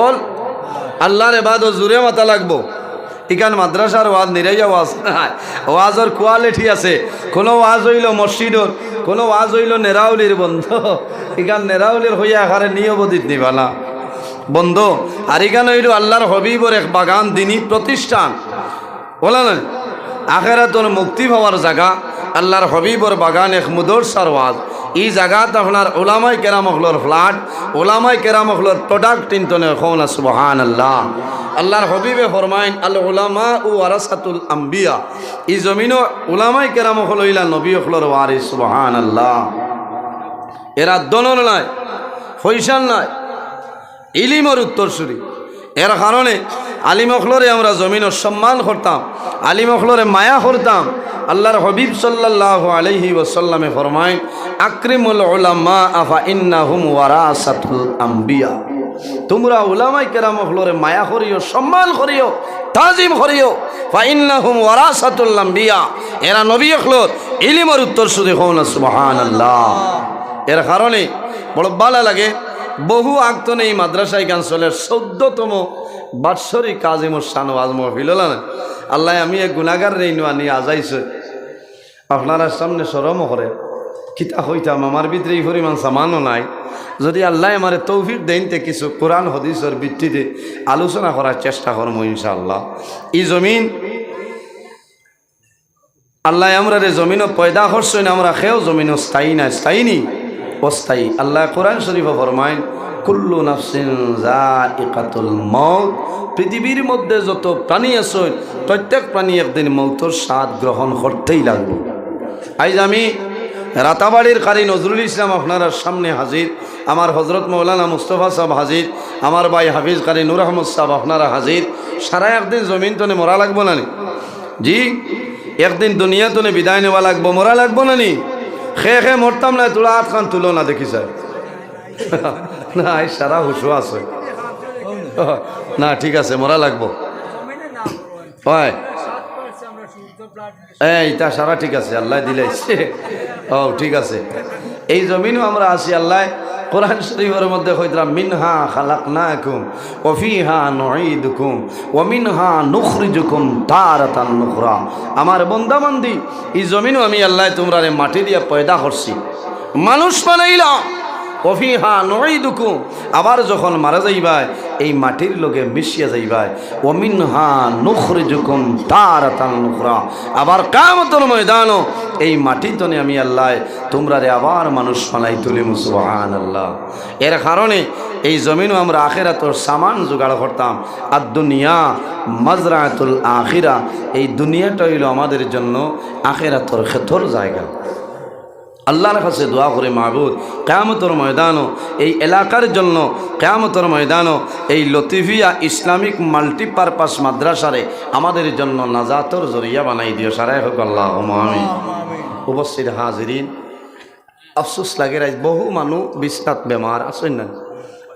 হল আল্লাহর ইবাদত জুড়ে মাথা লাগবো। ইখান মাদ্রাসার ওয়াজ নিরাইয়া ওয়াজ নাই, ওয়াজের কোয়ালিটি আছে। কোনো ওয়াজ হইল মসজিদর, কোনো ওয়াজ হইল নেরাউলির বন্ধ। ইখান নেরাউলির হইয়া আখারে নিয়বদিত নিবালা বন্ধ। আর ইখান হইল আল্লাহর হবিবর এক বাগান, দিনী প্রতিষ্ঠান। বলা না আখেরাতর মুক্তি পাওয়ার জায়গা, আল্লাহর হবিবর বাগান এক মুদরসার ওয়াজ। এই জায়গাত আপনার ওলামাই কেরামখলর ফ্ল্যাট, ওলামাই কেরামখলর প্রোডাক্ট ইন্তনে খোনা সুবহানাল্লাহ। আল্লাহর হবিবে ফরমাইন আল উলামা ও ওয়ারাসাতুল আম্বিয়া। এই জমিনও উলামাই কেরামখল হইলা নবী হখলর ওয়ারিস সুবহানাল্লাহ। এরা দনর নাই, ফয়সাল নাই, ইলিমর উত্তরসূরি। এর কারণে আলিমখলরে আমরা জমিনও সম্মান করতাম, আলিমখলরে মায়া করতাম। আল্লাহর হবিব সাল্লাল্লাহু আলাইহি ওয়াসাল্লামে ফরমায় আকরিমুল উলামা আফা ইন্নাহুম ওয়ারাসাতুল আম্বিয়া। তোমরা উলামাই কেরামখলরে মায়া করিও, সম্মান করিও, তাজিম করিও। ফা ইন্নাহুম ওয়ারাসাতুল আম্বিয়া, এরা নবী হখলর ইলিমের উত্তরসূরি হন সুবহানাল্লাহ। এর কারণে বড় ভালো লাগে। বহু আগতনে এই মাদ্রাসায় গান চলে 14তম বাৎসরিক কাজিমুর শান ওয়াজ মাহফিল হল না। আল্লাহ আমি এক গুনাহগার রেইনু আনি আজাইছে আপনারা সামনে শরম করে কিতা হইতাম। আমার ভিতরে এই পরিমাণ সামানও নাই। যদি আল্লাহ আমার তৌফিক দেনতে কিছু কোরআন হাদিসের ভিত্তিতে আলোচনা করার চেষ্টা করবো ইনশাআল্লাহ। এই জমিন আল্লাহ আমরা রে জমিনও পয়দা করছেন, আমরা খেয়েও জমিনও স্থায়ী না, স্থায়ী নি অস্থায়ী। আল্লাহ কোরআন শরীফে ফরমায় কুল্লু নাফসিন যায়িকাতুল মউত। পৃথিবীর মধ্যে যত প্রাণী আছে প্রত্যেক প্রাণী একদিন মৌতের স্বাদ গ্রহণ করতেই লাগবে। আজ আমি রাতাবাড়ির কারি নজরুল ইসলাম আপনার সামনে হাজির, আমার হজরত মৌলানা মুস্তফা সাহেব হাজির, আমার ভাই হাফিজ কারি নূর আহমদ সাহেব আপনারা হাজির। সারা একদিন জমিন তনে মরা লাগবো না নি? জি, একদিন দুনিয়া তনে বিদায় নেওয়া লাগবো, মরা লাগবো না নি? খেয়ে খেয়ে মরতাম না, তোলা হাত খান তুলো না দেখি স্যার না, এই সারা হুশো আছে না, ঠিক আছে মরা লাগবো। হয় এইটা সারা ঠিক আছে, আল্লাহ দিলাইছে। ও ঠিক আছে, এই জমিনও আমরা আছি। আল্লাহ কোরআন শরীফের মধ্যে কইতাম মিনহা খালাকনাকুম ওয়া ফিহা নুঈদুকুম ওয়া মিনহা নুখরিজুকুম তারাতান নুখরা। আমার বান্দা বান্দি, এই জমিনও আমি আল্লাহ তোমরারে মাটি দিয়া পয়দা করছি, মানুষ বানাইলাম। ওয়া ফিহা নুঈদুকুম, আবার যখন মারা যাইবাই এই মাটির লগে মিশিয়া যাইবাই। ওয়া মিনহা নুখরিজুকুম তারাতান নুখরা, আবার কিয়ামতের ময়দানও এই মাটি তনে আমি আল্লাহ তোমরারে আবার মানুষ বানাই তুলিম সুবহানাল্লাহ। এর কারণে এই জমিনও আমরা আখিরাতের সামান জোগাড় করতাম। আর দুনিয়া মাজরাতুল আখিরা, এই দুনিয়াটা হইল আমাদের জন্য আখিরাতের ক্ষেতর জায়গা। আল্লাহর কাছে দোয়া করে মাহবুদ কিয়ামতের ময়দানও এই এলাকার জন্য, কিয়ামতের ময়দানও এই লতিফিয়া ইসলামিক মাল্টিপারপাস মাদ্রাসারে আমাদের জন্য নাজাতর জরিয়া বানাই দিও। সারাই হোক আল্লাহুম্মা আমিন। উপস্থিত হাজিরিন, আফসোস লাগে আজ বহু মানুষ বিছনাত বেমার আছেন না,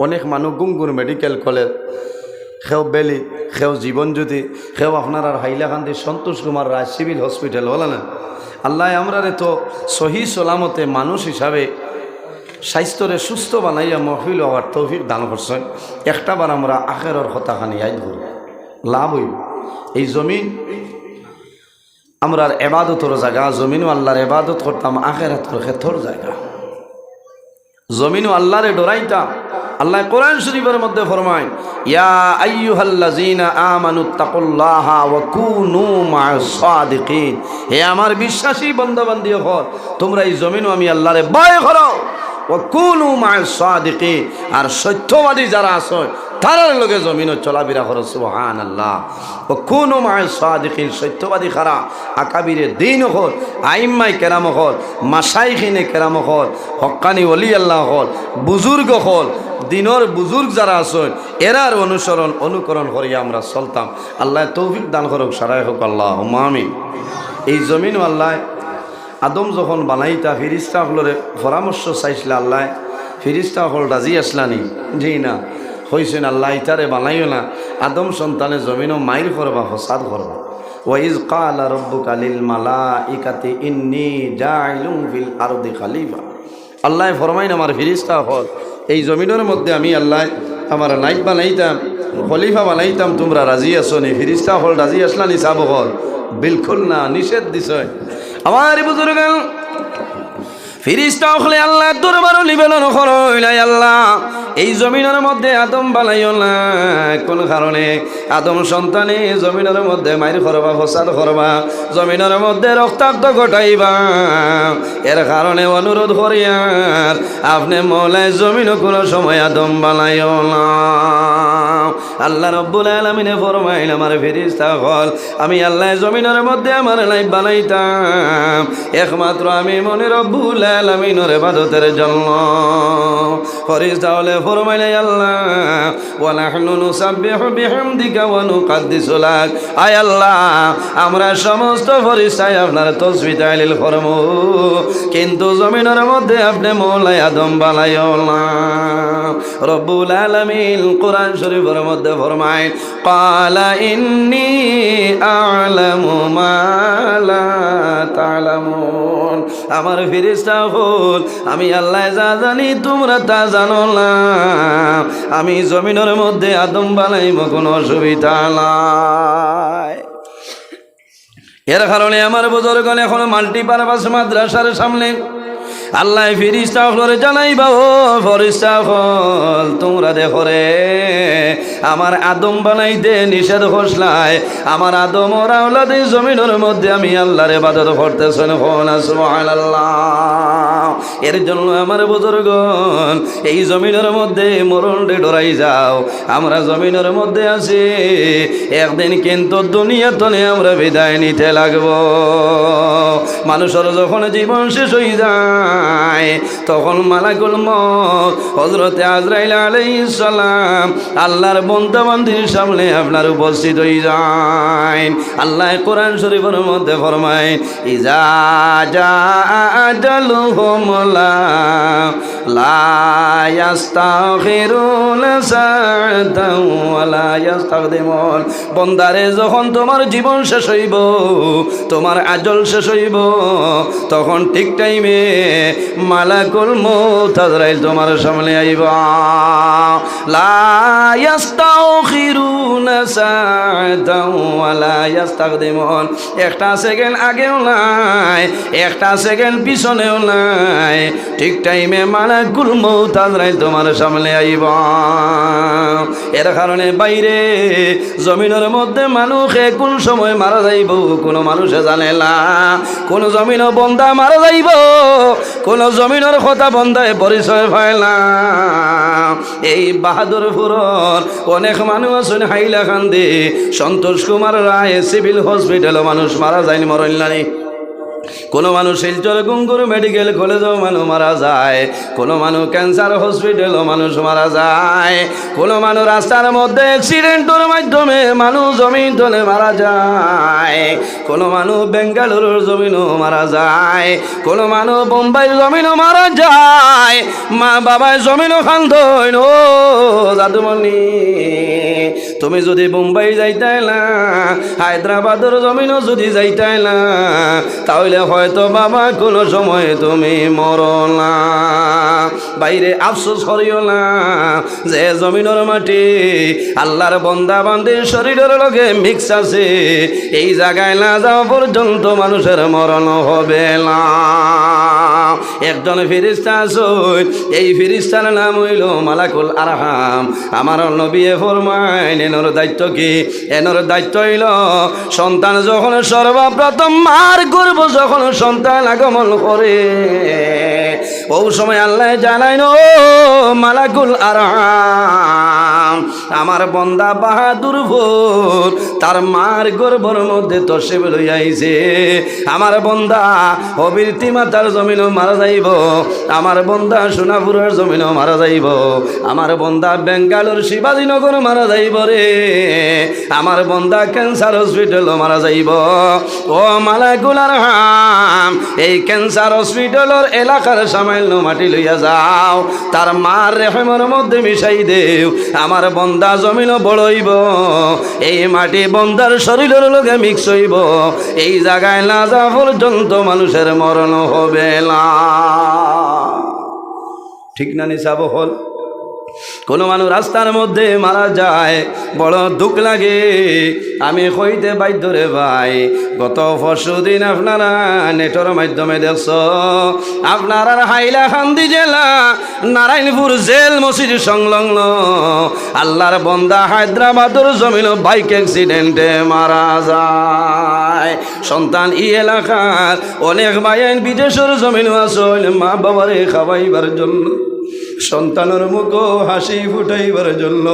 অনেক মানুষ গুঙ্গুর মেডিকেল কলেজ, খেও বেলি, খেও জীবনজ্যোতি, খেও আপনার আর হাইলাকান্দি সন্তোষ কুমার রায় সিভিল হসপিটাল হল না। আল্লাহ আমরা তো সহি সালামতে মানুষ হিসাবে স্বাস্থ্যরে সুস্থ বানাইয়া মহফিল হওয়ার তৌফিক দান করছেন। একটাবার আমরা আখেরের কথাখানি আইদ করি, লাভ হইব। এই জমিন আমরা এবাদতর জায়গা, জমিনও আল্লাহর এবাদত করতাম, আখেরাতের ক্ষেত্র জায়গা। জমিনও আল্লাহরে ডরাইতাম। আল্লাহ কোরআন শরীফের মধ্যে ফরমায় ইয়া আইয়ুহাল্লাযীনা আমানুত্তাকুল্লাহা ওয়া কুনু মা'আস সাদিকিন। হে আমার বিশ্বাসী বান্দা বান্দি হল, তোমরা এই জমিনও আমি আল্লাহরে ভয় করো। ওয়া কুনু মা'আস সাদিকিন, আর সত্যবাদী যারা আছে তারার লগে জমিনও চলাফেরা করো সুবহানাল্লাহ। ওয়া কুনু মা'আস সাদিকিন, সত্যবাদী খারা আকাবিরে দ্বীন হল, আইম্মাই কেরাম হল, মাশাইখিনে কেরাম হল, হক্কানি ওলি আল্লাহ হল, বুজুর্গ হল, দিনর বুজুর্গ যারা আছেন এরার অনুকরণ করিয়া আমরা চলতাম। আল্লাহ তৌফিক দান করুক। সারাই হোক আল্লাহুম্মা আমিন। এই জমিন আল্লাহ আদম যখন বানাইতা ফিরিস্তা হলরে পরামর্শ চাইছিল, আল্লাহ ফিরিস্তা হল রাজি আসলানি? জি না, হইছেন আল্লাহ ইতারে বানাইও না, আদম সন্তানে জমিনও মাইর করবা, ফসাদ করবা। ওয়াইজ ক্বালা রাব্বুকা লিল মালাইকাতি ইন্নী জাইলুন ফিল আরদি খলিফা। আল্লাহ ফরমাইন আমার ফিরিস্তা হল এই জমিনের মধ্যে আমি আল্লাহ আমার নাইক বানাইতাম, খলিফা বানাইতাম, তোমরা রাজি আছো নি? ফিরিস্তা হল রাজি আসলা নি? চাব হল বিলকুল না, নিষেধ দিছ। আমার বুজুর্গ ফিরিস্তা হলে আল্লাহ দরবারও নিবেদন করইলাই, আল্লাহ এই জমিনের মধ্যে আদম বানাইও না। কোন কারণে? আদম সন্তানে জমিনের মধ্যে মাইর করবা, ফসাদ করবা, জমিনের মধ্যে রক্তাক্ত ঘটাইবা, এর কারণে অনুরোধ করিয়ার আপনি মৌলায় জমিন কোনো সময় আদম বানাইও না। আল্লাহ রব্বুল আলামিনে ফরমাইল, আমার ফেরেশতা হল আমি আল্লাহ জমিনের মধ্যে আমার লাইফ বানাইতাম একমাত্র আমি মনে রব্বুল আলামিনের ইবাদতের জন্য। ফেরেশতা হলে ফরমাইল, আল্লাহ ওয়া নাহনু নুসাব্বিহু বিহামদিকা ওয়া নুকাদ্দিসু লাক, আয় আল্লাহ আমরা সমস্ত ফেরেশতায় আপনার তাসবিহ তাহলিল করমু, কিন্তু জমিনের মধ্যে আপনি মৌলা আদম বানাইও না। রব্বুল আলামিন কোরআন শরীফের মধ্যে ফরমায়, ক্বালা ইন্নী আ'লামু মা লা তা'লামুন, আমার ফেরেশতা হল আমি আল্লাহ যা জানি তোমরা তা জানো না। আমি জমিনের মধ্যে আদম বানাইব, কোনো অসুবিধা নাই। এর কারণে আমার বুজুর্গণ এখন মাল্টিপারপাস মাদ্রাসার সামনে আল্লাহ ফেরেশতা হলরে জানাইবা, ও ফেরেশতা হল তোমরা দেখো রে, আমার আদম বানাইতে নিষেধ করছলাই, আমার আদম ওর আওলাদ জমিনের মধ্যে আমি আল্লাহর ইবাদত করতেছেন, সুবহানাল্লাহ। এর জন্য আমার বুজুর্গণ এই জমিনের মধ্যে মরণে ডরাই যাও, আমরা জমিনের মধ্যে আছি, একদিন কিন্তু দুনিয়া তলে আমরা বিদায় নিতে লাগবো। মানুষের যখন জীবন শেষ হয়ে যায় তখন মালাকুল মউত হযরতে আজরাইল আলাইহিস সালাম আল্লাহর বান্দা বান্দির সামনে আপনার উপস্থিত হয়ে যায়। আল্লাহ কোরআন শরীফের মধ্যে ফরমায়, ইজা জাআ আজালুহুম লা ইস্তাখিরুনা সাআতান ওয়া লা ইস্তাকদিমুন, বান্দারে যখন তোমার জীবন শেষ হইব, তোমার আজল শেষ হইব, তখন ঠিক টাইমে মালাকুল মউত আজরাইল তোমার সামনে আইবা। লা ইস্তাখিরুনা সাআতান ওয়া লা ইস্তাকদিমুন, একটা সেকেন্ড আগেও নাই, একটা সেকেন্ড পিছনেও নাই, ঠিক টাইমে মালাকুল মউত আজরাইল তোমার সামনে আইবা। এর কারণে বাইরে জমিনের মধ্যে মানুষে কোন সময় মারা যাইব কোন মানুষে জানে না, কোন জমিনও বন্দা মারা যাইব, কোন জমিনের কথা বন্দায় পরিচয় পায় না। এই বাহাদুরপুরের অনেক মানুষ আছেন হাইলাকান্দি, সন্তোষ কুমার রায় সিভিল হসপিটালও মানুষ মারা যায়নি, মরণ নাই। কোনো মানুষ শিলচর গুঙ্গুর মেডিকেল কলেজেও মানুষ মারা যায়, কোনো মানুষ ক্যান্সার হসপিটালও মানুষ মারা যায়, কোনো মানুষ রাস্তার মধ্যে অ্যাক্সিডেন্টের মাধ্যমে মানুষ জমিন তলে মারা যায়, কোনো মানুষ বেঙ্গালুরুর জমিনও মারা যায়, কোনো মানুষ বোম্বাইয়ের জমিনও মারা যায়, মা বাবায় জমিনও খান্দন। ও জাদুমণি, তুমি যদি বোম্বাই যাইতাই না, হায়দ্রাবাদের জমিনও যদি যাইতাই না, তাহলে হয়তো বাবা কোনো সময় তুমি মরো না। বাইরে আফসোস করিও না যে জমিনের মাটি আল্লাহর বান্দা বান্দির শরীরের লগে মিক্স আছে, এই জায়গায় না যাওয়া পর্যন্ত মানুষের মরণ হবে না। একজন ফেরেশতা আছে, এই ফেরেশতার নাম হইল মালাকুল আরহাম। আমার নবী ফরমাইন, এনর দায়িত্ব কি? এনর দায়িত্ব হইল সন্তান যখন সর্বপ্রথম মার গর্ভ যখন সন্তান আগমন করে, ও সময় আল্লাহ জানাইন, ও মালাকুল আরহাম আমার বন্দা বাহাদুরপুর তার মার গর্ভের মধ্যে তশরিফ লইয়া আইছে, আমার বন্দা হবিরতি মাতার জমিনও মারা যাইব, আমার বন্দা সোনাপুরের জমিনও মারা যাইব, আমার বন্দা বেঙ্গালুর শিবাজীনগর মারা যাইব রে, আমার বন্দা ক্যান্সার হসপিটালও মারা যাইব। ও মালাকুল আরহাম এই ক্যান্সার হসপিটালের এলাকার সামান্য মাটি লইয়া যাও, তার মার রেহেমের মধ্যে মিশাই দেও, আমার বন্দা জমিনও বড়ইব, এই মাটি বন্দার শরীরের লগে মিক্স হইব, এই জায়গায় না যাওয়া পর্যন্ত মানুষের মরণ হবে না। ঠিক না নিসাব হল? কোনো মানুষ রাস্তার মধ্যে মারা যায় বড় দুঃখ লাগে। আমি কইতে বাধ্য রে ভাই, গত পরশুদিন আপনারা নেটের মাধ্যমে দেখছ আপনারা হাইলাকান্দি জেলা নারায়ণপুর জেল মসজিদ সংলগ্ন আল্লাহর বন্দা হায়দ্রাবাদের জমিন বাইক অ্যাক্সিডেন্টে মারা যায়। সন্তান ই এলাকার অনেক ভাইয়ের বিদেশের জমিন আসল মা বাবারে খাওয়াইবার জন্য, সন্তানের মুখ হাসি ফুটাইবার জন্য,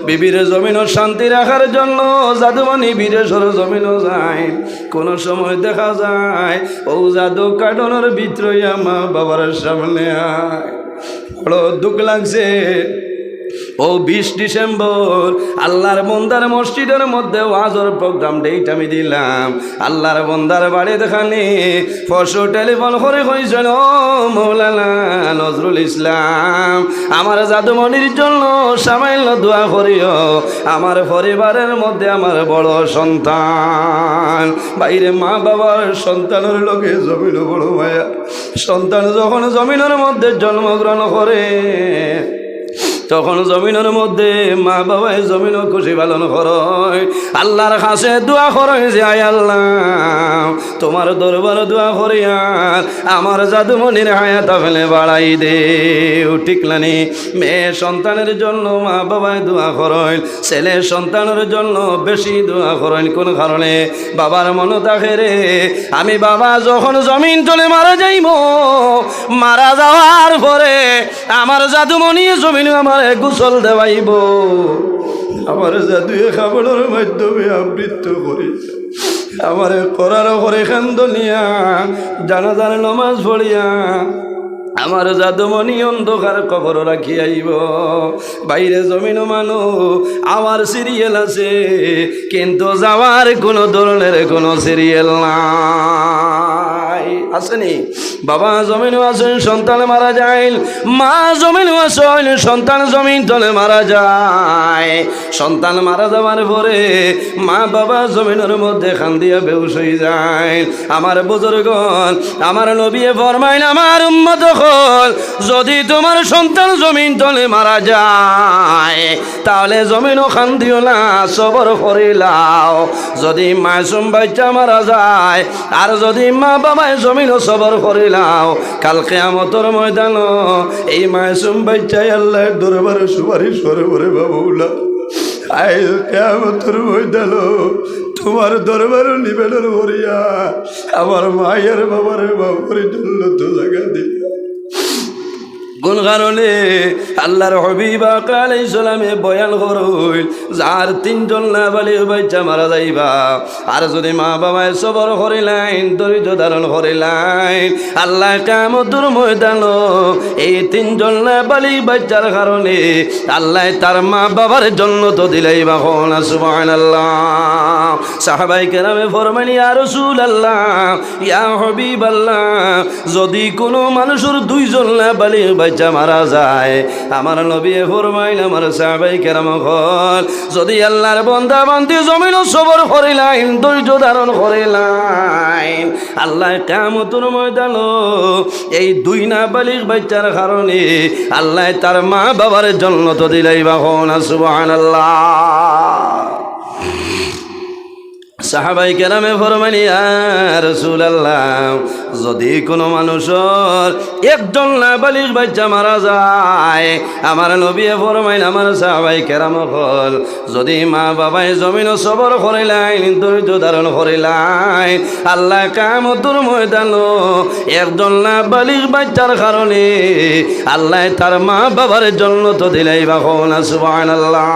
বিবির জমিনও শান্তি রাখার জন্য জাদুমণি বিদেশের জমিনও যায়। কোন সময় দেখা যায় ও জাদু কাটনের ভিতরে মা বাবার সামনে আয়। বড় দুঃখ লাগছে। ও 20 ডিসেম্বর আল্লাহর বন্দার মসজিদের মধ্যে ওয়াজের প্রোগ্রাম ডেট আমি দিলাম। আল্লাহর বন্দার বাড়ি দেখানি পরশু টেলিফোন করে কইছেন, ও মৌলানা নজরুল ইসলাম, আমার জাদুমণির জন্য সামান্য দোয়া করিও। আমার পরিবারের মধ্যে আমার বড় সন্তান, বাইরে মা বাবার সন্তানের লোকে জমিন বড় মায়া। সন্তান যখন জমিনের মধ্যে জন্মগ্রহণ করে তখন জমিনের মধ্যে মা বাবায় জমিনও খুশি পালন করয়। আল্লাহর কাছে দোয়া করয় যে আয় আল্লাহ তোমার দরবার দোয়া করিয়ার আমার জাদুমণির হায়াত ফেলে বাড়াই দে। ঠিক নানি? মেয়ে সন্তানের জন্য মা বাবায় দোয়া করয়, ছেলে সন্তানের জন্য বেশি দোয়া করয়। কোন কারণে? বাবার মনে থাকে রে আমি বাবা যখন জমিন তলে মারা যাইব, মারা যাওয়ার পরে আমার জাদুমণি জমিন আমার গোসল দেওয়াইব, আমার জাদুয়ে খাবারের মাধ্যমে আবৃত্ত করেছে, আমার করার করে খান্দনিয়া জানাজার নমাজ পড়িয়া আমার জাদুমণি অন্ধকার কবর রাখি আইব। বাইরে জমিন মানু আমার সিরিয়াল আছে, কিন্তু যাওয়ার কোনো ধরনের কোনো সিরিয়াল নাই। আসেনি? বাবা জমিনও আছেন, সন্তান মারা যায়, মা জমিনও আছেন, সন্তান জমিন তলে মারা যায়। সন্তান মারা যাওয়ার পরে মা বাবা জমিনের মধ্যে খান্দিয়া বেহুশ হয়ে যায়। আমার বুজুর্গণ, আমার নবী ফরমাইন, আমার উম্মত যদি তোমার সন্তান জমিন তলে মারা যায় তাহলে জমিনও খান্দিও না, সবর করিলাও। যদি মাসুম বাচ্চা মারা যায় আর যদি মা বাবায় জমিনও সবর করিলাও, কাল কিয়ামতের ময়দান এই মাসুম বাচ্চাই আল্লাহর দরবারে সুপারিশ করবে বাবুলা। আই কিয়ামতের ময়দান তোমার দরবারে নিবেদন করিয়া আমার মায়ের বাবার বাবার জন্য তো জায়গা দিই। কোন কারণে? আল্লাহর হাবিব আলাইহিস সালামে বয়ান করুন, যার 3 জন নাবালিগ বাচ্চা মারা যাইবা আর যদি মা বাবায় সবর করিলেন, ধৈর্য ধারণ করিলেন, আল্লাহ কিয়ামতের ময়দান এই 3 জন নাবালিগ বাচ্চার কারণে আল্লাহ তার মা বাবার জান্নাত দিলাইবা। সুবহানাল্লাহ। সাহাবায়ে কেরামে ফরমানি, ইয়া রাসূলুল্লাহ, ইয়া হাবিবাল্লাহ, যদি কোনো মানুষের 2 জন নাবালিগ বাচ্চা মারা যায়, আমার নবী ফরমাইল, আমার সাহাবায়ে কেরাম হল যদি আল্লাহর বান্দা বান্দি জমিন সবর করিলেন, ধৈর্য ধারণ করিলেন, আল্লাহ কিয়ামতের ময়দান এই 2 নাবালিগ বাচ্চার কারণে আল্লাহ তার মা বাবার জান্নাত দিলাইবা। সুবহানাল্লাহ। সাহাবায়ে কেরামে ফরমানি, ইয়া রাসূলুল্লাহ, যদি কোনো মানুষের 1 জন নাবালিগ বাচ্চা মারা যায়, আমার নবী ফরমাইন, আমার সাহাবায়ে কেরাম হল যদি মা বাবায় জমিন সবর করিলেন, ধৈর্য ধারণ করিলেন, আল্লাহ কিয়ামতের ময়দান 1 জন নাবালিগ বাচ্চার কারণে আল্লাহ তার মা বাবার জান্নাত দিলাইবা। সুবহানাল্লাহ।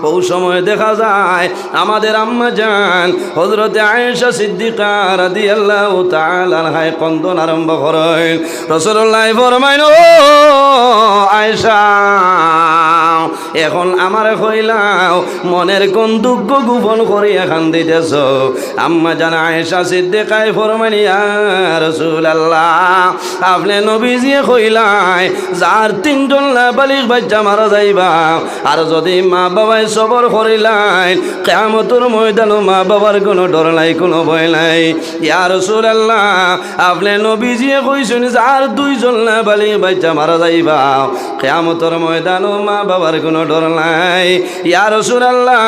ওই সময় দেখা যায় আমাদের আম্মা জান হযরতে আয়েশা সিদ্দিকা রাদিয়াল্লাহু তাআলা আনহা কন্দন আরম্ভ করেন। রাসূলুল্লাহ ফরমাইন, ও আয়েশা, এখন আমার কইলাও মনের কোন দুঃখ গোপন করিয়া কান্দিতেছ? আম্মা জান আয়েশা সিদ্দিকায় ফরমাইন, ইয়া রাসূলুল্লাহ, আপনি নবীজি কইলাই যার 3 জন নাবালিগ বাচ্চা মারা যাইবা আর যদি মা বাবায় সবর করিলেন, কিয়ামতের ময়দান মা বাবার কোনো ডর নাই, কোনো ভয় নাই। ইয়া রাসূলুল্লাহ, আপনি নবীজি কইছেন আর দুইজন না বালি বাচ্চা মারা যাইবা, কিয়ামতের ময়দানও মা বাবার কোনো ডর নাই। ইয়া রাসূলুল্লাহ,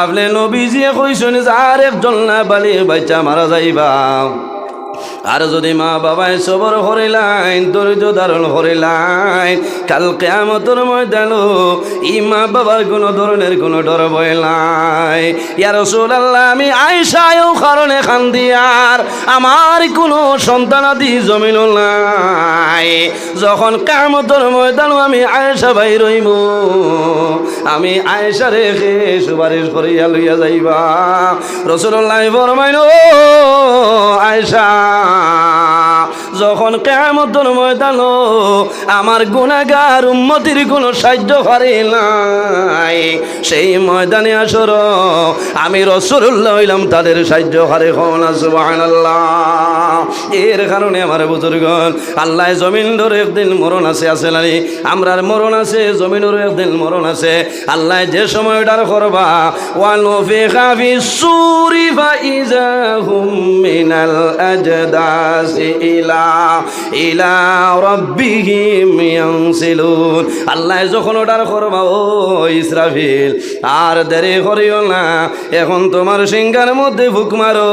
আপনি নবীজি কইছেন আর একজন না বালি বাচ্চা মারা যাইবা, আর যদি মা বাবায় সবর হরিলাইন, ধৈর্য ধারণ হরিলাইন, কাল কিয়ামতের ময়দানও ই মা বাবার কোনো ধরনের কোনো ডর ভয় নাই। ইয়া রাসূলুল্লাহ, আমি আয়েশাও কারণে কান্দি, আর আমার কোনো সন্তানাদি জমিন নাই। যখন কিয়ামতের ময়দানও আমি আয়েশা ভাই রইব, আমি আয়েশা রেখে সুপারিশ করিয়া লইয়া যাইবা। রাসূলুল্লাহ ফরমাইল, ও আয়েশা, যখন কিয়ামতের ময়দানও আমার গুনাহগার উম্মতির কোনো সাহায্য করে নাই, সেই ময়দানে আসর আমি রাসূলুল্লাহ হইলাম তাদের সাহায্য করে। হন সুবহানাল্লাহ। এর কারণে আমার বুজুর্গণ, আল্লাহ জমিন ধরে একদিন মরণ আছে, আছে নানি? আমরার মরণ আছে, জমিনেরও একদিন মরণ আছে। আল্লাহ যে সময়টার করবা, ওয়ানুফিখা ফিস-সূরি ফাইযা হুম মিনাল আজদাসি ইলা রাব্বিহিম ইয়ানসিলুন। আল্লাহ যখন ওটার করবা, ও ইসরাফিল, আর দেরি করিও না, এখন তোমার সিংহার মধ্যে ফুক মারো,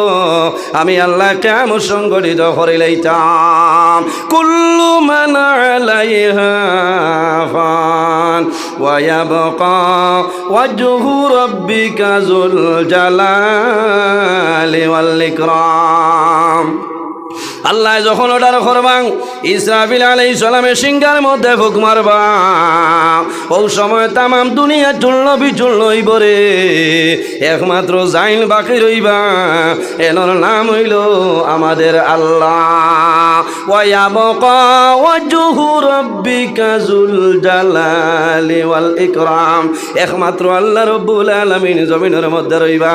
আমি আল্লাহ কিয়ামত সংগঠিত করে লইতাম। কুল্লু মান আলাইহা ফান ওয়া ইয়াবকা ওয়াজহু রাব্বিকা যুল জালালি ওয়াল ইকরাম। আল্লাহ যখন অর্ডার করবাং, ইসরাফিল আলাইহিস সালামের সিংহার মধ্যে ফুক মারবা, ও সময় তামাম দুনিয়া চূর্ণ বিচূর্ণ হইব রে, একমাত্র জাইন বাকি রইবা, এনর নাম হইল আমাদের আল্লাহ। ওয়া ইয়াবকা ওয়াজহু রাব্বিকা যুল জালালি ওয়াল ইকরাম, একমাত্র আল্লাহ রব্বুল আলামিন জমিনের মধ্যে রইবা।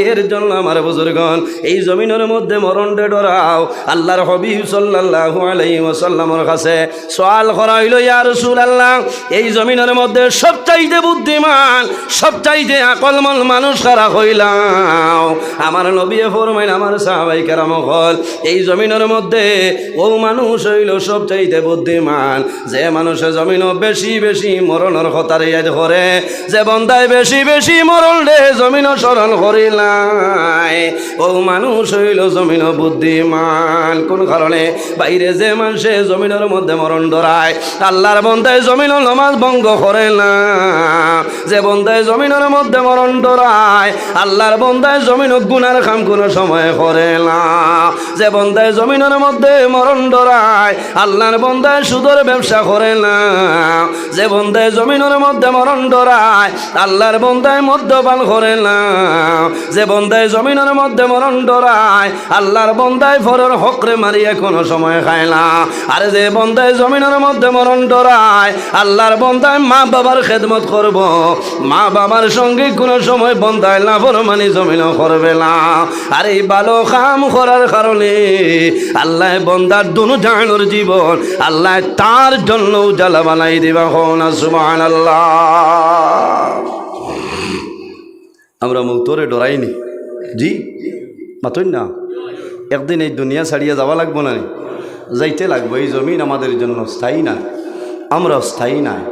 এর জন্য আমার বুজুর্গণ, এই জমিনের মধ্যে মরণ ডরাও। আল্লাহর হাবিব সাল্লাল্লাহু আলাইহি ওয়াসাল্লামের কাছে সওয়াল করা হইল, ইয়া রাসূলুল্লাহ, এই জমিনের মধ্যে সবচাইতে বুদ্ধিমান, সবচাইতে আকলমন মানুষ কারা হইলাম? আমার নবী ফরমাইন, আমার সাহাবায়ে কেরাম হল, এই জমিনের মধ্যে ও মানুষ হইল সবচাইতে বুদ্ধিমান, যে মানুষে জমিন বেশি বেশি মরণের কথা ইয়াদ করে, যে বন্দায় বেশি বেশি মরণ রে জমিন স্মরণ করিলাই, ও মানুষ হইল জমিন বুদ্ধিমান। কোন কারণে? বাইরে যে মানুষে জমিনের মধ্যে মরণ ধরায়, আল্লাহর বন্দায় জমিন নামাজ ভঙ্গ করে না, যে বন্দায় জমিনের মধ্যে মরণ ধরায়, আল্লাহর বন্দায় জমিন গুনার কাম কোন সময় করে না, যে বন্দায় জমিনের মধ্যে মরণ ধরায়, আল্লাহর বন্দায় সুদের ব্যবসা করে না, যে বন্দায় জমিনের মধ্যে মরণ ধরায়, আল্লাহর বন্দায় মদ্যপান করে না, যে বন্দায় জমিনের মধ্যে মরণ ধরায়, আল্লাহর বন্দায় ফরের হকরে মারিয়া কোনো সময় খায় না, আর যে বন্দায় জমিনের মধ্যে মরণ ধরায়, আল্লাহর বন্দায় মা বাবার খেদমত করব, মা বাবার সঙ্গে কোনো সময় বন্দায় না ফরমানি জমিন করবে না। আর এই ভালো কাম করার কারণে আল্লাহ বন্দার দুনো জাহানের জীবন আল্লাহ তার জন্য উজালা বানাই দিবা। হন সুবহানাল্লাহ। আমরা মৌতরে ডরাইনি, জি মাতই না, একদিন এই দুনিয়া ছাড়িয়ে যাওয়া লাগবো না, যাইতে লাগবো। এই জমিন আমাদের জন্য স্থায়ী না, আমরা স্থায়ী নাই।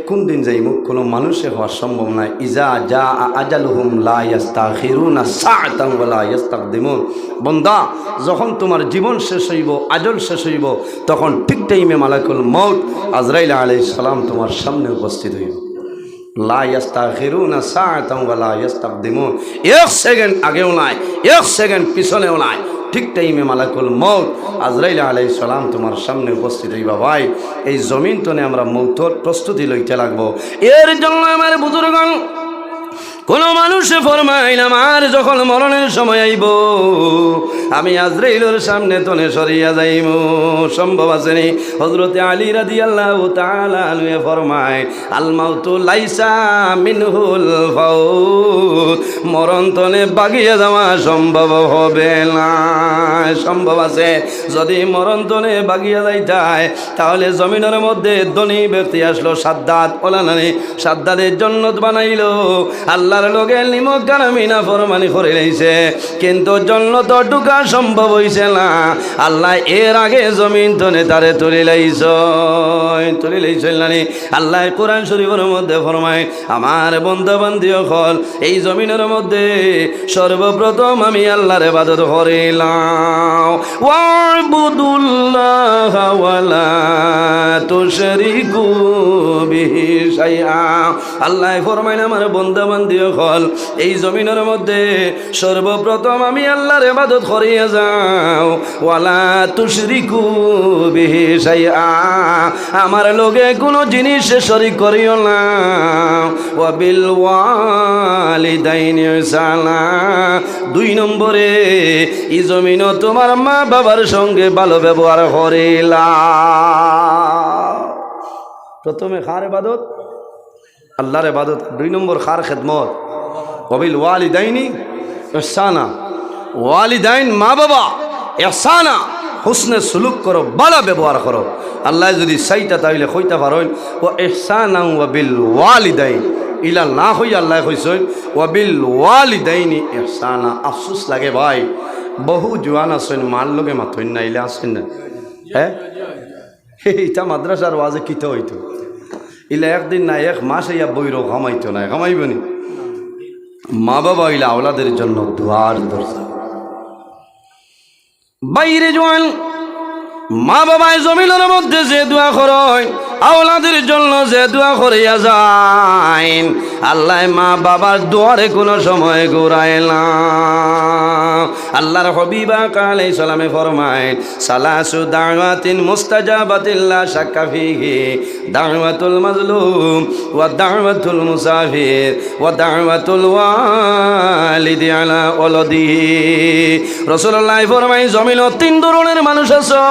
কোন দিন যাইব কোনো মানুষে হওয়া সম্ভব নয়। ইজা জা আজালুহুম লা ইস্তাখিরুনা সাআতান ওয়া লা ইস্তাকদিমুন। বান্দা, যখন তোমার জীবন শেষ হইব, আজল শেষ হইব, তখন ঠিক টাইমে মালাকুল মউত আজরাইল আলাইহিস সালাম তোমার সামনে উপস্থিত হইব। লা ইস্তাখিরুনা সাআতান ওয়া লা ইস্তাকদিমুন। এক সেকেন্ড আগেও নাই, এক সেকেন্ড পিছনেও নাই, ঠিক টাইমে মালাকুল মউত আজরাইল আলাইহিস সালাম তোমার সামনে উপস্থিত হইবা। ভাই, এই জমিন তনে আমরা মৌতর প্রস্তুতি লইতে লাগবো। এর জন্য আমার বুজুর্গণ, কোন মানুষে ফরমাইন আমার যখন মরণের সময় আইব, আমি আজরাইলের সামনে তনে সরিয়া যাইব, সম্ভব আছেনি? হযরতে আলী রাদিয়াল্লাহু তাআলা আনহু ফরমায়, আল মাউতু লাইসা মিনহুল ফাউত, মরণ তনে বাগিয়ে যাওয়া সম্ভব হবে না। সম্ভব আছে? যদি মরণ তনে বাগিয়ে যাইতায়, তাহলে জমিনের মধ্যে ধনী ব্যক্তি আসলো, সাদ্দাত ওলানানি, সাদ্দাদের জান্নাত বানাইলো, আল্লাহ আল্লাহর লগে নিমক কারামিনা ফরমানি করে রইছে, কিন্তু জন্নত ঢুকা সম্ভব হইছে না। আল্লাহ এর আগে জমিন তনে তারে তুলে লাইছেন না। আল্লাহ কোরআন শরীফের মধ্যে ফরমায়, আমার বন্ধু বান্ধব হল এই জমিনের মধ্যে সর্বপ্রথম আমি আল্লাহর ইবাদত করিলাম। ওয়াবুদুল্লাহ ওয়ালা তুশরিকু বিহি শাইআ। আল্লাহ ফরমায়, আমার বন্ধু বান্ধব হল এই জমিনের মধ্যে সর্বপ্রথম আমি আল্লাহর ইবাদত করিয়া যাও। ওয়ালা তুশরিকু বিহি শাইআ, আমার লগে কোনো জিনিস শরীক করিও না। ওয়া বিল ওয়ালিদাইনি ইহসানা, 2 নম্বরে এই জমিন তোমার মা বাবার সঙ্গে ভালো ব্যবহার করিলা। প্রথমে খার ইবাদত, আল্লাহর ইবাদত, 2 নম্বর খার খেদমত। ওয়া বিল ওয়ালিদাইনি ইহসানা, ওয়ালিদাইন মা বাবা, ইহসানা হুসনে সুলুক করো, ভালো ব্যবহার করো। আল্লাহ যদি চাইতা তাইলে কইতা পারেন ও ইহসানা ওয়া বিল ওয়ালিদাইন, ইলা না হই আল্লাহ কইছেন ওয়া বিল ওয়ালিদাইনি ইহসানা। আফসোস লাগে ভাই, বহু জোয়ান আছেন মার লগে মাথইন না, ইলা আছেন না। হ্যাঁ, এইটা মাদ্রাসার ওয়াজে কিতে হইতো, ইলা একদিন না এক মাস ইয়া বইরো ঘামাইতো না, ঘামাইবনি। মা বাবা ইলা আওলাদের জন্য দুয়ার দরজা। বাইরে জোয়ান মা বাবায় জমিনের মধ্যে যে দোয়া করয়, আওলাদের জন্য যে দোয়া করিয়া যায়, আল্লাহ মা বাবার দোয়ারে কোনো সময় ঘুরায় না। আল্লাহর হাবিব আলাইহিস সালামে ফরমায়, সালাসু দাওয়াতিন মুস্তাজাবাতিন লা শাক্কা ফিহি, দাওয়াতুল মাজলুম ওয়া দাওয়াতুল মুসাফির ওয়া দাওয়াতুল ওয়ালিদি আলা ওয়ালাদিহি। রাসূলুল্লাহ ফরমায়, জমিনে 3 ধরনের মানুষ আছে,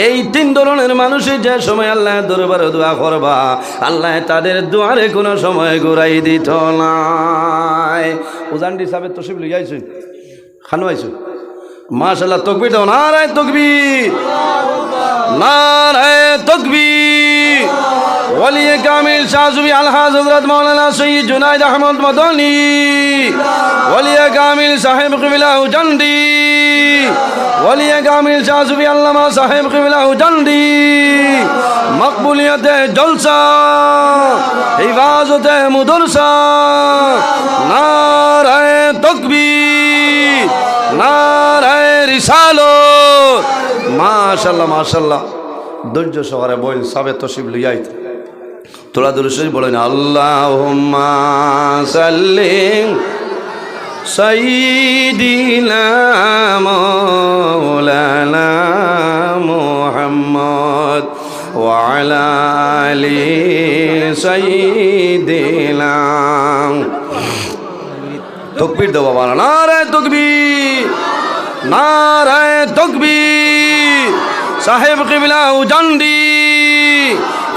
এই 3 ধরনের মানুষই যে সময় আল্লাহর দরবারে দোয়া করবা, আল্লাহ তাদের দোয়ারে কোনো সময় ঘুরাই দিত না। উজানডি সাহেব তশরিফ লই আইছেন, খানো আইছেন, মাশাআল্লাহ। তাকবীর দাও, নারায়ে তাকবীর, নারায়ে তাকবীর। ওয়ালিয়ে কামিল শাহজুবি আলহাজ হযরত মাওলানা সৈয়দ জুনাইদ আহমদ মাদানী, ওয়ালিয়ে কামিল সাহেব কিবলা উজানডি, ওয়ালিয়ে কামিল শাহজুবি আল্লামা সাহেব কিবলা উজানডি, মকবুলিয়তে জলসা, হিফাজতে মুদরসা, নারায়ে তাকবীর, নারায়ে রিসালাত। মাশাআল্লাহ মাশাআল্লাহ, ধৈর্য সহকারে বলেন, সাবে তশরিফ লইয়াইতে তোলা দুরুশরীফ বলেন, আল্লাহুম্মা সাল্লি সাইয়্যিদিনা মাওলানা মুহাম্মদ ওয়া আলা আলি সাইয়্যিদিনা। তাকবীর দাও বাবা, নারায়ে তাকবীর, নারায়ে তাকবীর। সাহেব কিবলা উজানডি,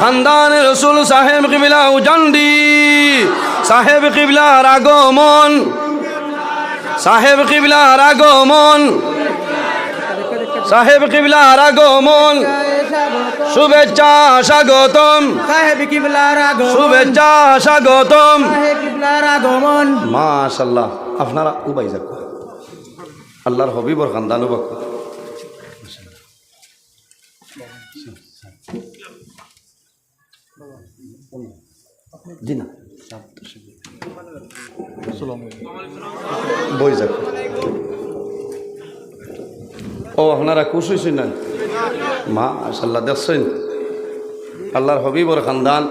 খানদান রসুল সাহেব কিবলা উজানডি, সাহেব কিবলার আগমন, সাহেব কিবলার আগমন, সাহেব কিবলার আগমন, শুভেচ্ছা স্বাগতম, সাহেব কিবলার আগমন, শুভেচ্ছা স্বাগতম, সাহেব কিবলার আগমন। মাশাআল্লাহ, আপনারা উবাই যাক, আল্লাহর হবিবর খানদান উবাক। জি না, বই যাক। ও আপনারা খুশ হয়েছেন না? মাশাআল্লাহ, দেখছেন আল্লাহর হবিবর খানদান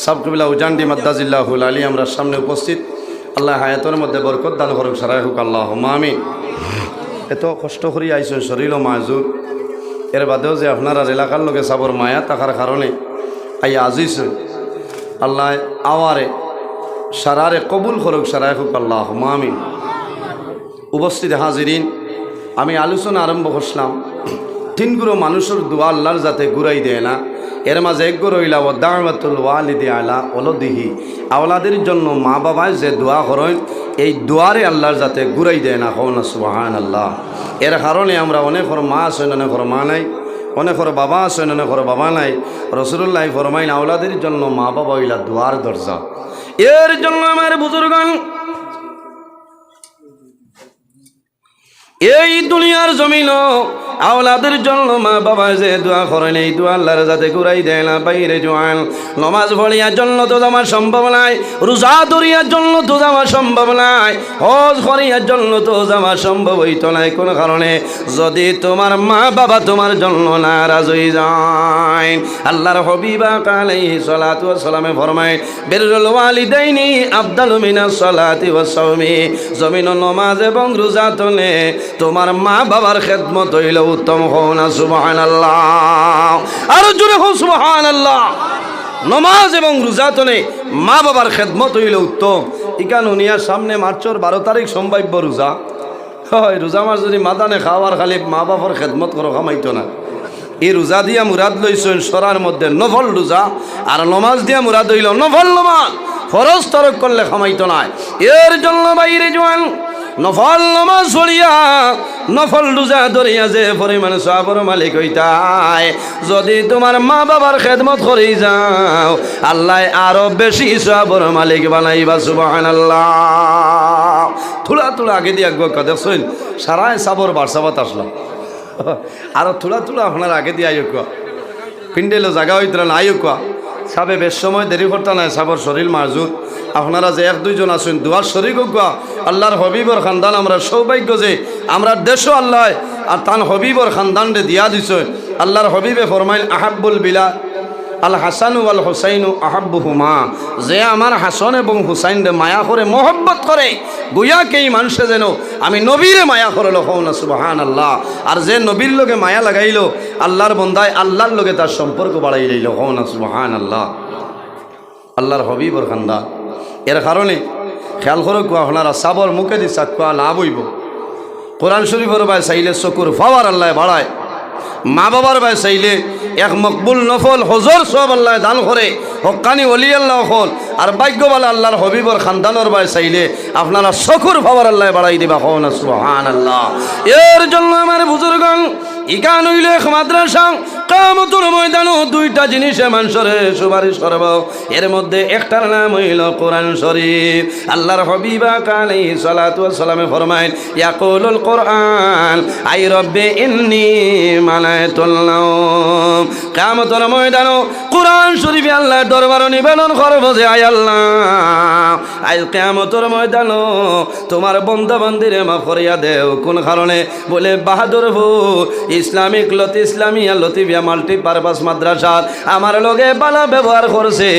সাব কিবলা উজানডি মাদ্দাজিল্লাহুল আলী আমরা সামনে উপস্থিত। আল্লাহ হায়াতের মধ্যে বরকত দান করুক, সারাই হোক, আল্লাহুম্মা আমিন। এত কষ্ট করি আইসেন, শরীরও মাজুর, এর বাদেও যে আপনারা এলাকার লোকে সাবর মায়া থাকার কারণে আই আজিস, আল্লাহ আওয়ারে সারারে কবুল করুক, সারাই হোক, আল্লাহুম্মা আমিন। উপস্থিত হাজিরিন, আমি আলোচনা আরম্ভ করলাম 3 গুরু মানুষের দোয়া আল্লাহর যাতে ঘুরাই দেয় না। এর মাঝে এক গুরু হইলা ওয়া দাওয়াতুল ওয়ালিদি আলা ওয়ালাদিহি, আওলাদের জন্য মা বাবায় যে দোয়া করেন, এই দোয়ারে আল্লাহর যাতে ঘুরাই দেয় না। হও না সুবহানাল্লাহ। এর কারণে আমরা অনেকের মা আছেন, অনেকের মা নাই, অনেকের বাবা আছেন, অনেকের বাবা নাই। রাসূলুল্লাহ ফরমাইন, আওলাদের জন্য মা বাবা হইলা দোয়ার দরজা। এর জন্য আমার বুজুর্গান এই দুনিয়ার জমিনও আওলাদের জন্য মা বাবা যে দোয়া করেন এই দোয়া আল্লাহর যাতে ঘুরাই দেয় না বাইরে জোয়ান। নমাজ পড়িয়ার জন্য তো যাওয়া সম্ভব নাই, রোজা ধরিয়ার জন্য তো যাওয়া সম্ভব নাই, হজ করিয়ার জন্য তো যাওয়া সম্ভব হইতো নাই। কোন কারণে? যদি তোমার মা বাবা তোমার জন্য নারাজ হয়ে যায়। আল্লাহর হাবিব আলাইহিস সালাতু ওয়াস সালামে ফরমায় বিররুল ওয়ালিদাইনি আফদালু মিনাস সালাতি ওয়াস সাওমি। জমিন নমাজ এবং রোজা তলে তোমার মা বাবার খেদমত হইল উত্তম। হও না সুবহানাল্লাহ, আর জোরে হও সুবহানাল্লাহ। নমাজ এবং রোজা তলে মা বাবার খেদমত হইল উত্তম। ইকান উনিয়ার সামনে মার্চর 12 তারিখ সম্ভাব্য রোজা হয়। রোজা মাস যদি মাদানে খাওয়ার খালি মা বাবার খেদমত করো খামাইতো না। এই রোজা দিয়া মুরাদ লইছেন সরার মধ্যে নফল রোজা, আর নমাজ দিয়া মুরাদ হইল নফল নমাজ। ফরজ তরক করলে খামাইতো না। এর জন্য বাইরে জোয়ান নফল নমাজ পড়িয়া নফল রোজা ধরিয়া যে পরিমাণ সওয়াবের মালিক হইতায়, যদি তোমার মা বাবার খেদমত করে যাও আল্লাহ আরো বেশি সওয়াবের মালিক বানাইবা। সুবহানাল্লাহ। থোড়া থোড়া আগে দিয়ে একবার কথা শুন, সারায় সাবর বারসাবাত আসলাম, আরো থোড়া থোড়া আপনার আগে দিয়ে আয়ো কুয়া পিন্ডেলো জায়গা হইত না আয়ো কুয়া সাবে বেশ সময় দেরি করতে নাই। সাবর শরীর মারজুত, আপনারা যে 1-2 জন আছেন দুয়ার শরীর কুয়া। আল্লাহর হবিবর খানদান আমরা সৌভাগ্য যে আমরা দেশও আল্লাহ আর তান হবিবর খানদান রে দিয়া দিছে। আল্লাহর হবিবে ফরমাইল আহাব্বুল বিলা আল হাসানু আল হুসাইনু আহাব্বুহুমা। যে আমার হাসান এবং হুসাইন রে মায়া করে মহব্বত করে গুয়াকে এই মানুষে যেন আমি নবীরে মায়া করে লখাও না সুবহানাল্লাহ। আর যে নবীর লোকে মায়া লাগাইলো আল্লাহর বন্দায় আল্লাহর লোকে তার সম্পর্ক বাড়াই লইল লখাও না সুবহানাল্লাহ। আল্লাহর হবিবর খান্দা এর কারণে খেয়াল করে আপনারা সাবর মুখে দি চাকুয়া লাভ হইব। কোরআন শরীফের ভাই চাইলে চকুর পাওয়ার আল্লাহ বাড়ায়, মা বাবার ভাই চাইলে এক মকবুল নফল হজর সব আল্লাহ দান করে হক্কানি অলি আল্লাহ হল। আর ভাগ্যবালা আল্লাহর হবিবর খানদানোর ভাই চাইলে আপনারা চকুর পাওয়ার আল্লাহ বাড়াই দিবা। হও না সুবহানাল্লাহ। এর জন্য আমার বুজুর্গণ ইকান হইল এক মাদ্রাসা কিয়ামতের ময়দানও 2টা জিনিসে মানুষের সুপারিশ করব। এর মধ্যে একটার নাম হইল কোরআন শরীফ। আল্লাহর হাবিব আলাইহিস সালাতু ওয়াস সালামে ফরমায় ইয়াকুলুল কোরআন আই রব্বি ইন্নী মালাইতুল্লাহ। কিয়ামতের ময়দানও কোরআন শরীফে আল্লাহ দরবারে নিবেদন করব যে আয় আল্লাহ আজ কিয়ামতের ময়দানও তোমার বান্দা বান্দিরে মাফ করিয়া দেও। কোন কারণে? বলে বাহাদুরপুর ইসলামিক ইসলামিয়া লতিফিয়া মাল্টিপারপাস মাদ্রাসা আমার লগে বালা ব্যবহার করছে,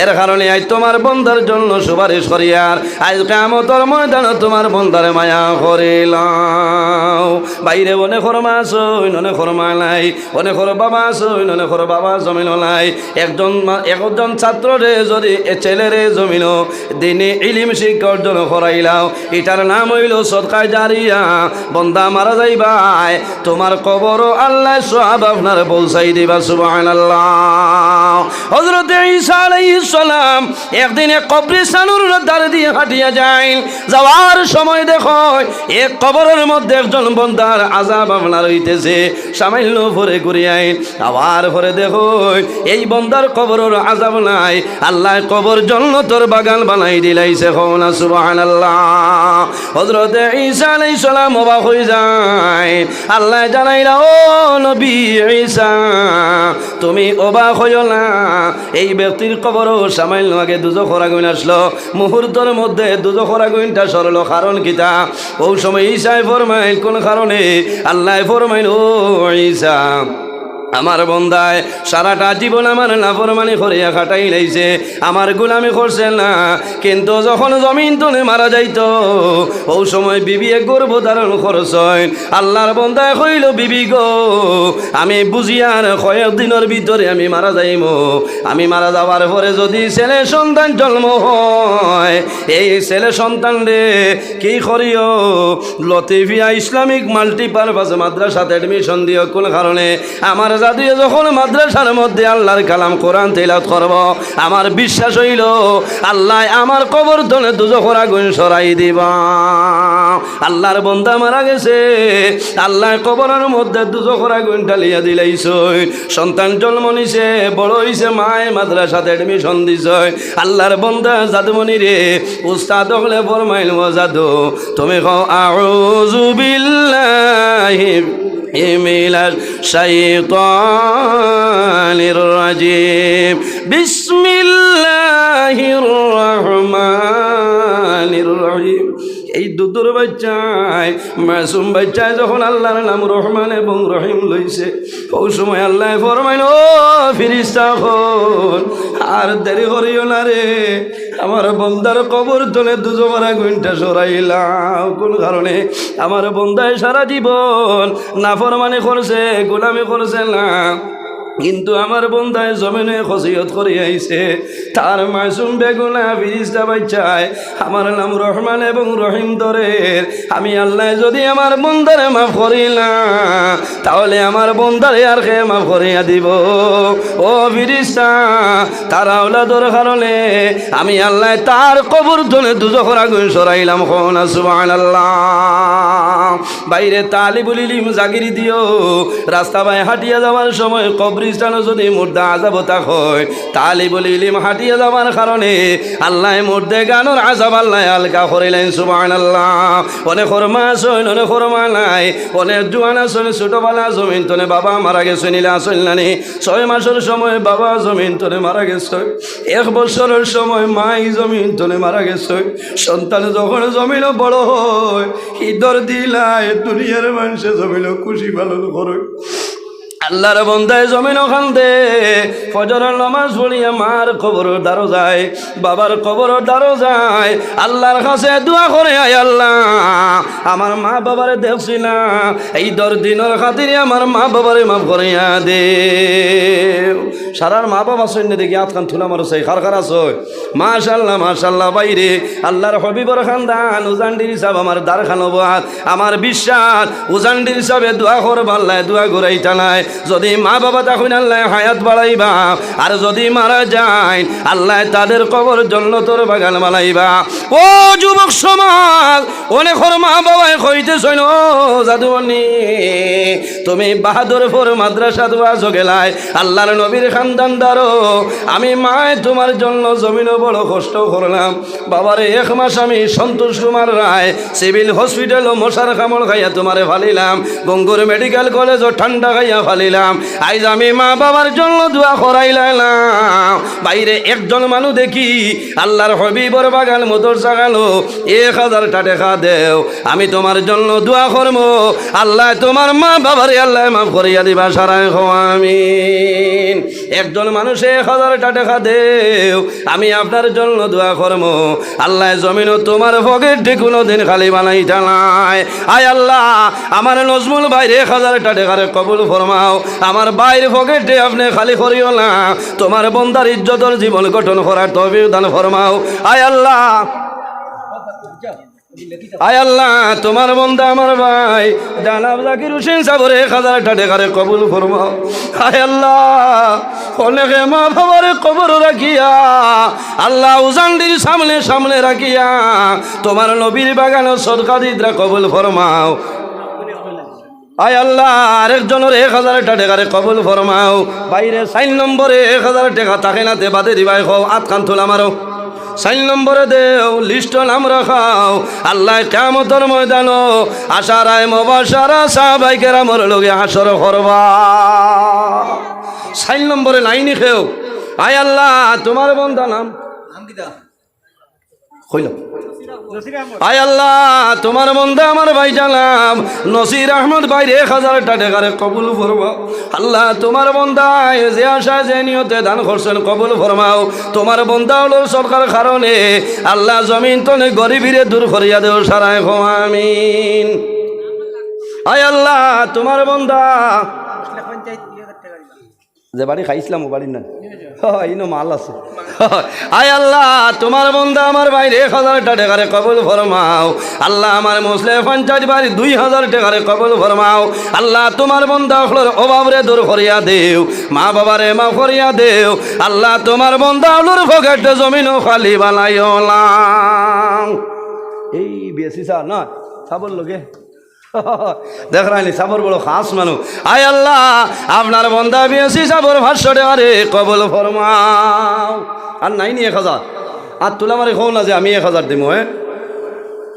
এর কারণে আজ তোমার বন্দার জন্য সুপারিশ করিয়ার আজ কিয়ামতের ময়দানে তোমার বন্দারে মায়া করিলাম। বাইরে অনেক মা আসইন, অনেক মা নাই, অনেক বাবা আসইন, অনেক বাবা জমিন নাই। একজন ছাত্ররে যদি ছেলেরে জমিন দিনে ইলিম শিক্ষা অর্জন করাইলাও, এটার নাম হইল সদকায়ে জারিয়া। বন্দা মারা যাইবাই তোমার কবরও আল্লাহ সওয়াব আপনার পৌঁছাই দিবা। সুবহানাল্লাহ। হযরত ঈসা আলাইহিস সালাম একদিন এক কবরস্থানের ধার দিয়ে হাঁটিয়া যায়। যাওয়ার সময় দেখো এক কবরের মধ্যে একজন বন্দার আযাব আপনার হইতেছে। সামান্য পরে ঘুরিয়াই আবার পরে দেখো এই বন্দার কবরের আযাব নাই, আল্লাহ কবর জান্নাতের বাগান বানাই দিলাইছে। হও না সুবহানাল্লাহ। হযরত ঈসা আলাইহিস সালাম অবাক হয়ে যায়। আল্লাহ জানাইলা ও নবী ঈসা তুমি অবাক হইও না, এই ব্যক্তির কবরও সামান্য আগে দুজখের আগুন আসলো, মুহূর্তের মধ্যে দুজখের আগুনটা সরল। কারণ কিতা? ওই সময় ঈসাই ফরমাইল কোন কারণে? আল্লাহ ফরমাইল ও ঈসা আমার বন্দায় সারাটা জীবন আমার নাফরমানি করিয়া কাটাই লাইছে, আমার গোলামি করছে না, কিন্তু যখন জমিন তলে মারা যাইত ওই সময় বিবি গর্ভ ধারণ খরচ হয়। আল্লাহর বন্দায় কইল বিবি গো আমি বুঝিয়ার কয়েকদিনের ভিতরে আমি মারা যাইব। আমি মারা যাওয়ার পরে যদি ছেলে সন্তান জন্ম হয় এই ছেলে সন্তান রে কি করিও? লতিফিয়া ইসলামিক মাল্টিপারপাস মাদ্রাসাতে অ্যাডমিশন দিও। কোন কারণে? আমার রোজা দিয়ে যখন মাদ্রাসার মধ্যে আল্লাহর কালাম কোরআন তেলাওয়াত করব, আমার বিশ্বাস হইল আল্লাহ আমার কবর তলে দুজখের আগুন সরাই দিবা। আল্লাহর বান্দা মারা গেছে, আল্লাহ কবরের মধ্যে দুজখের আগুন ঢালিয়া দিলাইছে। সন্তান জন্ম নিছে, বড় হইছে, মায় মাদ্রাসাতে এডমিশন দিছে। আল্লাহর বান্দা জাদুমণি রে উস্তাদ হলে ফরমাইল, জাদু তুমি কও আউযু বিল্লাহি মিনাশ শাইতানির রাজিম, বিসমিল্লাহির রহমানির রহিম। এই দুধুর বাচ্চায়, মাসুম বাচ্চায় যখন আল্লাহর নাম রহমান এবং রহিম লইছে, ওই সময় আল্লাহ ফরমাইল, ও ফিরিস্তা হল আর দেরি করিও না রে, আমার বন্দার কবর তলে দুজোর আগুনটা সরাইলাম। কোন কারণে? আমার বন্দায় সারা জীবন নাফরমানি করছে, গোলামি করছে না, কিন্তু আমার বন্ধায় জমিনে খসিয়ত করে আইছে। তার মাসুম বেগুনা ফিরিস্তা বাচ্চায় আমার নাম রহমান এবং রহিম ধরে, আমি আল্লাহ যদি আমার বন্ধারে মাফ করিলাম, তাহলে আমার বন্ধারে আর কে মাফ করিয়া দিব? ও ফিরিস্তা, তার আওলাদর কারণে আমি আল্লাহ তার কবর ধরে দুজখের আগুন সরাইলাম। কোন সুবহানাল্লাহ। বাইরে তালিবুল ইলম জাগিরি দিও, রাস্তা বাই হাঁটিয়া যাওয়ার সময় কবরিস্তানও যদি মুর্দা আযাব হয়, তালিবুল ইলম হাঁটিয়া যাওয়ার কারণে আল্লাহ মুর্দে গানোর আযাব আল্লাহ হালকা করিলেন। সুবহানাল্লাহ। অনেক হরমা আসইন, অনেক হরমা নাই, অনেক জোয়ান আসইন, ছোটবেলা জমিন তনে বাবা মারা গেছে, নীলা আসইন নানি 6 মাসের সময় বাবা জমিন তনে মারা গেছে, 1 বছরের সময় মাই জমিন তনে মারা গেছে। সন্তান যখন জমিন বড় হয়, ঈদর দিলায় দুনিয়ার মানুষে জমিন খুশি পালন করে। আল্লাহর বন্দায় জমিন ওখান দে ফজরের নামাজ পড়িয়া মার কবর দ্বারো যায়, বাবার কবর দ্বারো যায়, আল্লাহর কাছে দোয়া করে, আয় আল্লাহ আমার মা বাবারে দেখছি না, এই 10 দিনের খাতিরে আমার মা বাবারে মাফ করিয়া দে। সারার মা বাবা সৈন্য দেখি আতখান থুলা মারো চাই খার খার আছে। মাশাল্লাহ মাশাল্লাহ। বাইরে আল্লাহর হবিবর খানদান উজানডির সাহেব আমার দ্বার খানবাদ, আমার বিশ্বাস উজানডির সাহেবে দোয়া করবা, আল্লাহ দোয়া ঘুরাইতা নাই। যদি মা বাবা তখন আল্লাহ হায়াত বাড়াইবা, আর যদি মারা যায় আল্লাহ তাদের কবর জান্নাতের বাগান বানাইবা। ও যুবক সমাজ, অনেক মা বাবায় কইতেছেন, ও জাদুমণি তুমি বাহাদুরপুর মাদ্রাসা দোয়া জগেলায় আল্লাহর নবীর খানদান দারো, আমি মায় তোমার জন্য জমিনও বড় কষ্ট করলাম। বাবারে 1 মাস আমি সন্তোষ কুমার রায় সিভিল হসপিটাল ও মশার কামড় খাইয়া তোমারে ফালিলাম, গঙ্গুর মেডিকেল কলেজও ঠান্ডা খাইয়া ফালিলাম। আইজ আমি মা বাবার জন্য দোয়া করাইলাম। বাইরে একজন মানুষ দেখি আল্লাহর হবিবর বাগান মোটর চাগালো, 1000 টাকা দেও, আমি তোমার জন্য দোয়া করবো, আল্লাহ তোমার মা বাবারে আল্লাহ মাফ করিয়া দিবা। সারাই আমিন। একজন মানুষ 1000 টাকা দেও, আমি আপনার জন্য দোয়া করবো, আল্লাহ জমিন তোমার পকেটে কোনোদিন খালি বানাইতা নাই। আয় আল্লাহ আমার নজমুল বাইরে 1000 টাকার কবুল ফরমাও, আমার বাইরে পকেটে আপনি খালি করিও না, তোমার বন্দার ইজ্জতর জীবন গঠন করার তৌফিক দান ফরমাও। আয় আল্লাহ, আয় আল্লাহ তোমার বন্দা আমার ভাই জানাব জাকির হোসেন সাবরে 1000 টাকার কবুল ফরমাও। আয় আল্লাহ অনেকে মা বাবার কবর রাখিয়া আল্লাহ উজানডির সামনে সামনে রাখিয়া তোমার নবীর বাগান সদকা দিদরা কবুল ফরমাও। আয় আল্লাহ আরেকজনের 1000 টাকার কবুল ফরমাও। বাইরে 4 নম্বরে 1000 টাকা থাকে না তে বাদে দিবাই খাও, আতখান তোলা মারো। 4 নম্বরে দেও, লিস্ট নাম রাখাও, আল্লাহ কিয়ামতের ময়দান আশারায় মুবাশশারা সাহাবায়ে কেরামের লগে হাসর করবা। 4 নম্বরে লাইনি খেও। আয় আল্লাহ তোমার বান্দা নাম কিটা কইলো, আয় আল্লাহ তোমার বন্দা আমার ভাই জানাব নসির আহমদ বাইরে 1000 টাকার কবুল ফরমাও। আল্লাহ তোমার বন্দা যে আশা যে নিয়তে দান করছেন কবুল ফরমাও। তোমার বন্দা হলো সরকার কারণে আল্লাহ জমিন তনে গরিবিরে দূর করিয়া দেও। সারায় আমিন। আয় আল্লাহ তোমার বন্দা যে বাড়ি খাইছিলাম ও বাড়ি না ইনো মাল আছে আয় আল্লাহ তোমার বন্ধা আমার বাইরে 1000 টাকারে কবুল ফরমাও আল্লাহ আমার মুসলে পঞ্চায়েত বাড়ি 2000 টাকারে কবুল ফরমাও আল্লাহ তোমার বন্ধা হলোর অভাবরে দূর করিয়া দেও মা বাবারে মাফ করিয়া দেও আল্লাহ তোমার বন্ধা হলোর পকেটে জমিনও খালি বানাইও না এই বেশি সা না সাবর লোকে দেখ রানি সাবর বড় খাস মানুষ আয় আল্লাহ আপনার বন্ধা বিয়েছি সাবর 500 টাকারে কবুল ফরমাও আর নাই নি 1000 আর তুলা মারি খাও না যে আমি 1000 দিব হ্যাঁ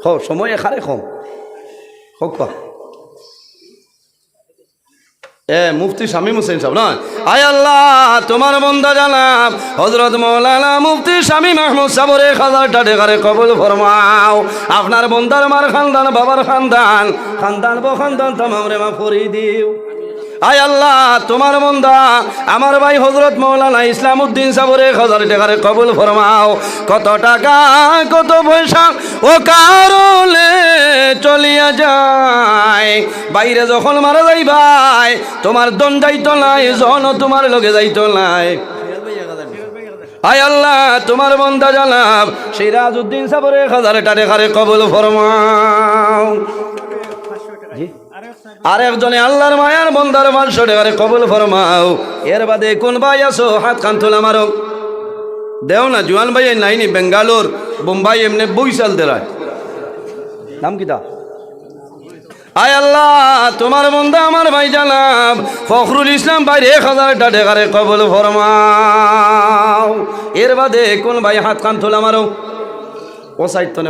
খাও সময় এখানে খাও হোক মুফতি শামীম হোসেন সাহেব না আয় আল্লাহ তোমার বন্দা জানাব হযরত মাওলানা মুফতি শামীম আহমদ সাহেবের 1000 টাকারে কবুল ফরমাও আপনার বন্দার মার খানদান বাবার খানদান খানদান বখানদান तमाम রে মাফ করে দিও আয় আল্লাহ তোমার বন্দা আমার ভাই হযরত মাওলানা ইসলামউদ্দিন সাহেবের 1000 টাকারে কবুল ফরমাও কত টাকা কত পয়সা ও কারণে চলিয়া যায় বাইরে যখন মারা যাই ভাই তোমার দন যাইতো নাই জন তোমার লগে যাইতো নাই আয় আল্লাহ তোমার বন্দা জানাব সিরাজউদ্দিন সাহেবের 1000 টাকারে কবুল ফরমাও আর একজনে আল্লাহর মায়ার বন্দার 500 টাকারে কবুল ফরমাও এর বাদে কোন ভাই আছো হাত কান তোলা মারো দেও না জুয়ান ভাই নাইনি বেঙ্গালোর বোম্বাই এমনি বইসাল দেরায় নাম কিতা আয় আল্লাহ তোমার বন্দা আমার ভাই জানাব ফখরুল ইসলাম ভাই 1000 টাকারে কবুল ফরমাও এর বাদে কোন ভাই হাত কান তোলা মারো ও সাইতো